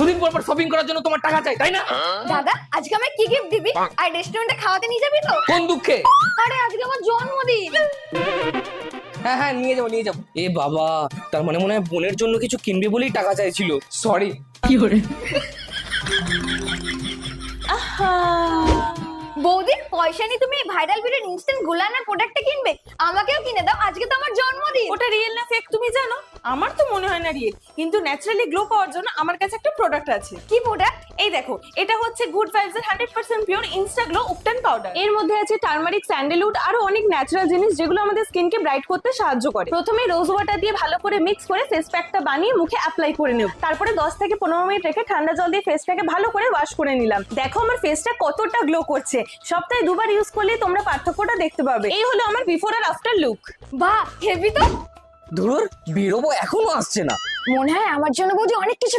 দুদিন পর পর শপিং করার জন্য তোমার টাকা চাই, তাই না? দাদা আজকে আমায় কি গিফট দিবি? আর রেস্টুরেন্টে খাওয়াতে নিয়ে যাবি তো? কোন দুঃখে? আরে আজকে আমার জন্মদিন। হ্যাঁ হ্যাঁ, নিয়ে যাবো নিয়ে যাবো। এ বাবা, তার মানে মনে হয় বোনের জন্য কিছু কিনবে বলেই টাকা চাইছিল। সরি। বৌদি পয়সা নিয়ে তুমি ভাইরাল ভিডিওর ইনস্ট্যান্ট গুলানের প্রোডাক্টটা কিনবে? আমাকেও কিনে দাও, আজকে তো আমার জন্মদিন। ওটা রিয়েল না ফেক তুমি জানো? আমার তো মনে হয় না রিয়েল, কিন্তু ন্যাচারালি গ্লো পাওয়ার জন্য আমার কাছে একটা প্রোডাক্ট আছে। কি প্রোডাক্ট? এই দেখো, এটা হচ্ছে গুড ভাইবস এর 100% পিওর ইনস্টা গ্লো উপটান পাউডার। এর মধ্যে আছে টারমারিক, স্যান্ডেলউড আরো অনেক ন্যাচারাল জিনিস যেগুলো আমাদের স্কিনকে ব্রাইট করতে সাহায্য করে। প্রথমে রোজ ওয়াটার দিয়ে ভালো করে মিক্স করে ফেস প্যাকটা বানিয়ে মুখে অ্যাপ্লাই করে নেব। তারপরে 10 থেকে 15 মিনিট রেখে ঠান্ডা জল দিয়ে ফেসটাকে ভালো করে ওয়াশ করে নিলাম। দেখো আমার ফেসটা কতটা গ্লো করছে। সপ্তাহে 2 বার ইউজ করলে তোমরা পার্থক্যটা দেখতে পাবে। এই হলো আমার বিফোর আর আফটার লুক। বাহ হেভি তো। ধুর, বেরোবো এখনো আসছে না। মনে হয় আমার জন্য বৌদি অনেক কিছু